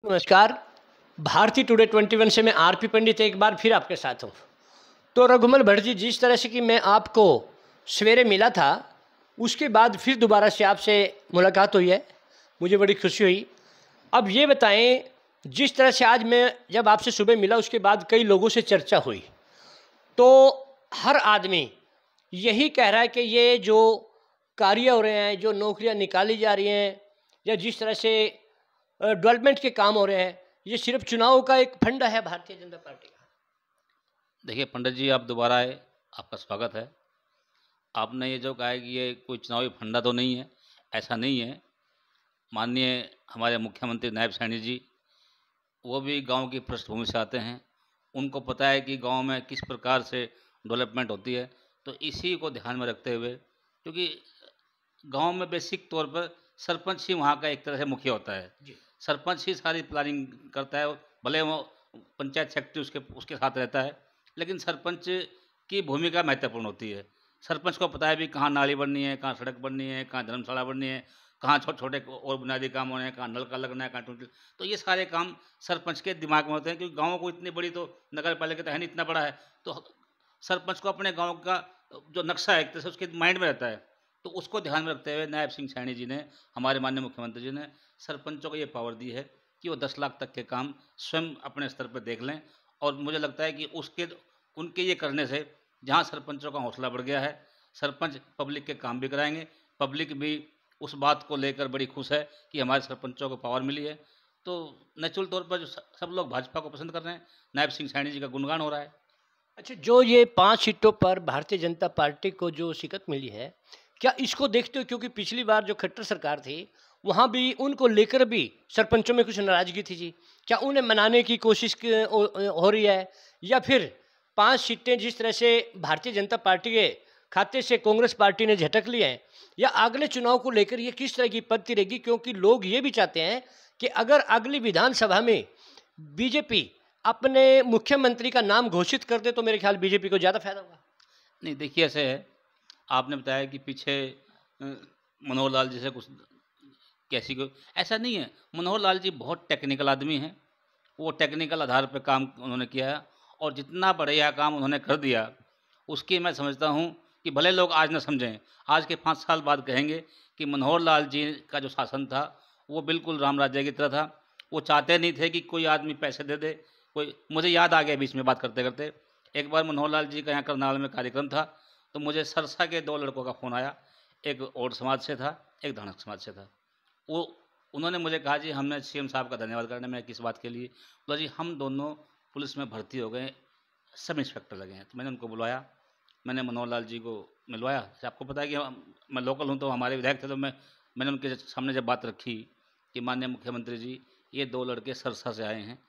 नमस्कार। भारतीय टुडे 21 से मैं आरपी पंडित एक बार फिर आपके साथ हूँ। तो रघुमल भट्ट जी, जिस तरह से कि मैं आपको सवेरे मिला था, उसके बाद फिर दोबारा से आपसे मुलाकात हुई है, मुझे बड़ी खुशी हुई। अब ये बताएं, जिस तरह से आज मैं जब आपसे सुबह मिला उसके बाद कई लोगों से चर्चा हुई, तो हर आदमी यही कह रहा है कि ये जो कार्य हो रहे हैं, जो नौकरियां निकाली जा रही हैं, या जिस तरह से डेवलपमेंट के काम हो रहे हैं, ये सिर्फ चुनाव का एक फंडा है भारतीय जनता पार्टी का। देखिए पंडित जी, आप दोबारा आए, आपका स्वागत है। आपने ये जो कहा है कि ये कोई चुनावी फंडा तो नहीं है, ऐसा नहीं है। माननीय हमारे मुख्यमंत्री नायब सैनी जी, वो भी गांव की पृष्ठभूमि से आते हैं। उनको पता है कि गांव में किस प्रकार से डेवलपमेंट होती है, तो इसी को ध्यान में रखते हुए, क्योंकि गांव में बेसिक तौर पर सरपंच ही वहाँ का एक तरह से मुखिया होता है। सरपंच ही सारी प्लानिंग करता है, भले वो पंचायत सेक्रेटरी उसके साथ रहता है, लेकिन सरपंच की भूमिका महत्वपूर्ण होती है। सरपंच को पता है भी कहाँ नाली बननी है, कहाँ सड़क बननी है, कहाँ धर्मशाला बननी है, कहाँ छोटे छोटे और बुनियादी काम होने हैं, कहाँ नल का लगना है, कहाँ टूटी। तो ये सारे काम सरपंच के दिमाग में होते हैं, क्योंकि गाँव को इतनी बड़ी तो नगर पालिका तो है नहीं, इतना बड़ा है। तो सरपंच को अपने गाँव का जो नक्शा है एक तरह से उसके माइंड में रहता है। तो उसको ध्यान में रखते हुए नायब सिंह सैनी जी ने, हमारे माननीय मुख्यमंत्री जी ने सरपंचों को ये पावर दी है कि वो 10 लाख तक के काम स्वयं अपने स्तर पर देख लें। और मुझे लगता है कि उनके ये करने से जहाँ सरपंचों का हौसला बढ़ गया है, सरपंच पब्लिक के काम भी कराएंगे। पब्लिक भी उस बात को लेकर बड़ी खुश है कि हमारे सरपंचों को पावर मिली है। तो नेचुरल तौर पर जो सब लोग भाजपा को पसंद कर रहे हैं, नायब सिंह सैनी जी का गुणगान हो रहा है। अच्छा, जो ये 5 सीटों पर भारतीय जनता पार्टी को जो शिकस्त मिली है, क्या इसको देखते हो, क्योंकि पिछली बार जो खट्टर सरकार थी वहाँ भी उनको लेकर भी सरपंचों में कुछ नाराजगी थी जी, क्या उन्हें मनाने की कोशिश हो रही है, या फिर 5 सीटें जिस तरह से भारतीय जनता पार्टी के खाते से कांग्रेस पार्टी ने झटक ली है, या अगले चुनाव को लेकर ये किस तरह की पद्धति रहेगी? क्योंकि लोग ये भी चाहते हैं कि अगर अगली विधानसभा में बीजेपी अपने मुख्यमंत्री का नाम घोषित कर दे, तो मेरे ख्याल बीजेपी को ज़्यादा फायदा होगा। नहीं, देखिए ऐसे है, आपने बताया कि पीछे अ, मनोहर लाल जी से कुछ कैसी को, ऐसा नहीं है। मनोहर लाल जी बहुत टेक्निकल आदमी हैं, वो टेक्निकल आधार पर काम उन्होंने किया है, और जितना बढ़िया काम उन्होंने कर दिया उसकी मैं समझता हूँ कि भले लोग आज न समझें, आज के 5 साल बाद कहेंगे कि मनोहर लाल जी का जो शासन था वो बिल्कुल राम राज्य की तरह था। वो चाहते नहीं थे कि कोई आदमी पैसे दे दे। कोई, मुझे याद आ गया बीच में बात करते करते, एक बार मनोहर लाल जी का यहाँ करनाल में कार्यक्रम था, तो मुझे सरसा के 2 लड़कों का फ़ोन आया, एक और समाज से था, एक धानक समाज से था। वो उन्होंने मुझे कहा, जी हमने सीएम साहब का धन्यवाद करना है। मैं किस बात के लिए? बोला, जी हम दोनों पुलिस में भर्ती हो गए, सब इंस्पेक्टर लगे हैं। तो मैंने उनको बुलवाया, मैंने मनोहर लाल जी को मिलवाया। जैसे आपको पता है कि मैं लोकल हूँ, तो हमारे विधायक थे, तो मैंने उनके सामने जब बात रखी कि माननीय मुख्यमंत्री जी, ये 2 लड़के सरसा से आए हैं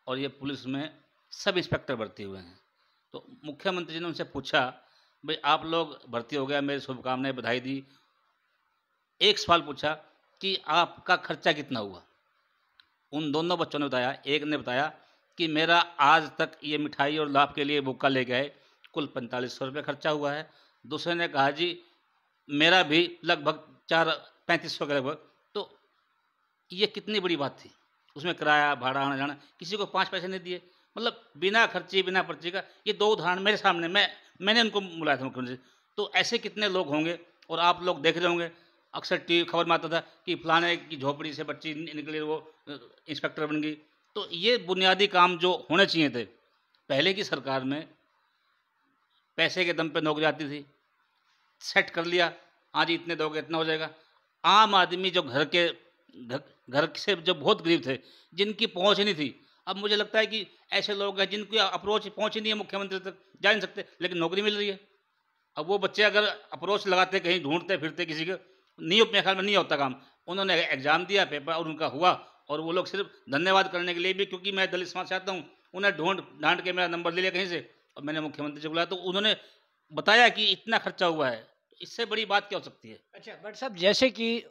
और ये पुलिस में सब इंस्पेक्टर भर्ती हुए हैं। तो मुख्यमंत्री जी ने उनसे पूछा, भाई आप लोग भर्ती हो गया, मेरी शुभकामनाएं, बधाई दी। एक सवाल पूछा कि आपका खर्चा कितना हुआ? उन दोनों बच्चों ने बताया, एक ने बताया कि मेरा आज तक ये मिठाई और लाभ के लिए बुक्का ले गए कुल 4500 रुपये खर्चा हुआ है। दूसरे ने कहा, जी मेरा भी लगभग 3500 के लगभग। तो ये कितनी बड़ी बात थी, उसमें किराया भाड़ा आना जाना, किसी को 5 पैसे नहीं दिए, मतलब बिना खर्ची बिना पर्ची का। ये 2 उदाहरण मेरे सामने, मैंने उनको बुलाया था मुख्यमंत्री। तो ऐसे कितने लोग होंगे, और आप लोग देख रहे होंगे, अक्सर टीवी खबर में आता था कि फलाने की झोपड़ी से बच्ची निकली, वो इंस्पेक्टर बन गई। तो ये बुनियादी काम जो होने चाहिए थे, पहले की सरकार में पैसे के दम पे नौकरी आती थी, सेट कर लिया, हाँ जी इतने दोगे इतना हो जाएगा। आम आदमी जो घर से जो बहुत गरीब थे, जिनकी पहुंच ही नहीं थी, अब मुझे लगता है कि ऐसे लोग हैं जिनकी अप्रोच पहुंच ही नहीं है, मुख्यमंत्री तक जा नहीं सकते, लेकिन नौकरी मिल रही है। अब वो बच्चे अगर अप्रोच लगाते, कहीं ढूंढते फिरते किसी को, नहीं, अपने ख्याल में नहीं होता काम। उन्होंने एग्जाम दिया, पेपर और उनका हुआ, और वो लोग सिर्फ धन्यवाद करने के लिए भी, क्योंकि मैं दलित समाज से आता हूँ, उन्हें ढूंढ ढांड के मेरा नंबर ले लिया कहीं से, और मैंने मुख्यमंत्री से बुलाया, तो उन्होंने बताया कि इतना खर्चा हुआ है। इससे बड़ी बात क्या हो सकती है? अच्छा भट्ट साहब, जैसे कि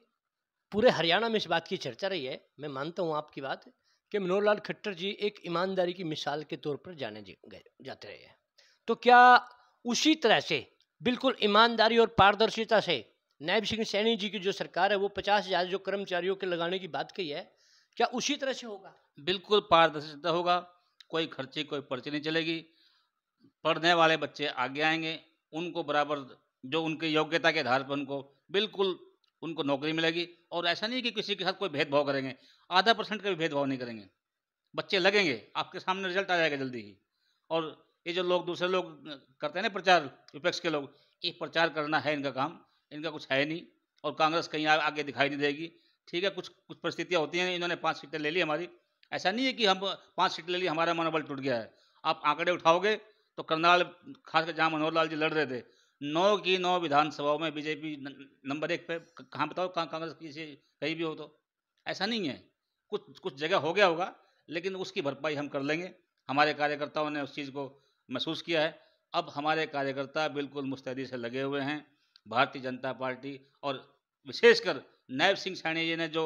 पूरे हरियाणा में इस बात की चर्चा रही है, मैं मानता हूँ आपकी बात, कि मनोहर लाल खट्टर जी एक ईमानदारी की मिसाल के तौर पर जाते रहे हैं। तो क्या उसी तरह से बिल्कुल ईमानदारी और पारदर्शिता से नायब सिंह सैनी जी की जो सरकार है, वो 50,000 जो कर्मचारियों के लगाने की बात कही है, क्या उसी तरह से होगा? बिल्कुल पारदर्शिता होगा, कोई खर्ची, कोई पर्ची नहीं चलेगी। पढ़ने वाले बच्चे आगे आएँगे, उनको बराबर जो उनकी योग्यता के आधार पर बिल्कुल उनको नौकरी मिलेगी और ऐसा नहीं है कि किसी के साथ कोई भेदभाव करेंगे, आधा परसेंट का भी भेदभाव नहीं करेंगे। बच्चे लगेंगे, आपके सामने रिज़ल्ट आ जाएगा जल्दी ही। और ये जो लोग दूसरे लोग करते हैं ना प्रचार, विपक्ष के लोग, ये प्रचार करना है इनका काम, इनका कुछ है नहीं और कांग्रेस कहीं आगे दिखाई नहीं देगी। ठीक है, कुछ कुछ परिस्थितियाँ होती हैं, इन्होंने 5 सीटें ले ली हमारी, ऐसा नहीं है कि हम 5 सीटें ले ली, हमारा मनोबल टूट गया है। आप आंकड़े उठाओगे तो करनाल, खासकर जहाँ मनोहर लाल जी लड़ रहे थे, 9 की 9 विधानसभाओं में बीजेपी नंबर 1 पे। कहाँ बताओ, कहाँ कांग्रेस किसी कहीं भी हो तो? ऐसा नहीं है, कुछ कुछ जगह हो गया होगा, लेकिन उसकी भरपाई हम कर लेंगे। हमारे कार्यकर्ताओं ने उस चीज़ को महसूस किया है। अब हमारे कार्यकर्ता बिल्कुल मुस्तैदी से लगे हुए हैं। भारतीय जनता पार्टी और विशेषकर नायब सिंह सैनी जी ने जो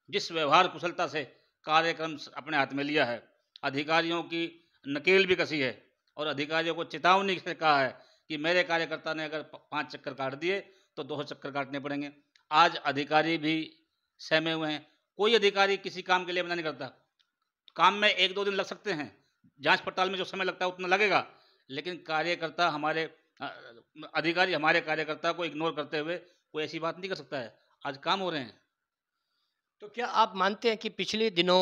जिस व्यवहार कुशलता से कार्यक्रम अपने हाथ में लिया है, अधिकारियों की नकेल भी कसी है और अधिकारियों को चेतावनी से कहा है कि मेरे कार्यकर्ता ने अगर 5 चक्कर काट दिए तो 200 चक्कर काटने पड़ेंगे। आज अधिकारी भी सहमे हुए हैं। कोई अधिकारी किसी काम के लिए मना नहीं करता। काम में 1-2 दिन लग सकते हैं, जांच पड़ताल में जो समय लगता है उतना लगेगा, लेकिन कार्यकर्ता हमारे अधिकारी हमारे कार्यकर्ता को इग्नोर करते हुए कोई ऐसी बात नहीं कर सकता है। आज काम हो रहे हैं। तो क्या आप मानते हैं कि पिछले दिनों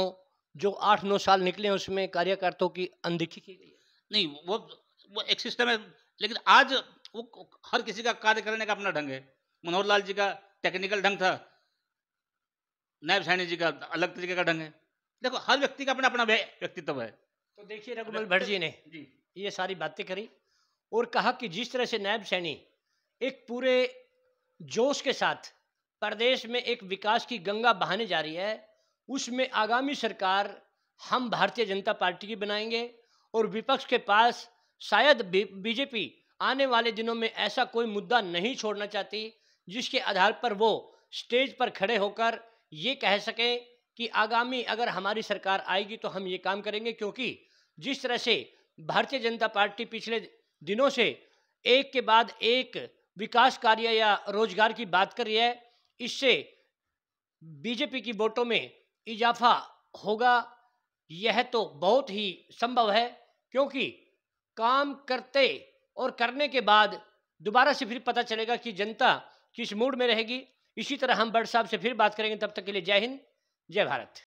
जो 8-9 साल निकले हैं उसमें कार्यकर्ताओं की अनदेखी की गई है? नहीं, वो एक सिस्टम है, लेकिन आज वो हर किसी का कार्य करने का अपना ढंग है। मनोहर लाल जी का टेक्निकल ढंग था, नायब सैनी जी का अलग तरीके का ढंग है। देखो, हर व्यक्ति का अपना-अपना व्यक्तित्व है। तो देखिए, रघुमल भट्ट जी ने जी। ये सारी बातें करी और कहा कि जिस तरह से नायब सैनी एक पूरे जोश के साथ प्रदेश में एक विकास की गंगा बहाने जा रही है, उसमें आगामी सरकार हम भारतीय जनता पार्टी की बनाएंगे और विपक्ष के पास शायद बीजेपी आने वाले दिनों में ऐसा कोई मुद्दा नहीं छोड़ना चाहती जिसके आधार पर वो स्टेज पर खड़े होकर ये कह सकें कि आगामी अगर हमारी सरकार आएगी तो हम ये काम करेंगे। क्योंकि जिस तरह से भारतीय जनता पार्टी पिछले दिनों से एक के बाद एक विकास कार्य या रोजगार की बात कर रही है, इससे बीजेपी की वोटों में इजाफा होगा, यह तो बहुत ही संभव है। क्योंकि काम करते और करने के बाद दोबारा से फिर पता चलेगा कि जनता किस मूड में रहेगी। इसी तरह हम भट्ट साहब से फिर बात करेंगे। तब तक के लिए जय हिंद, जय भारत।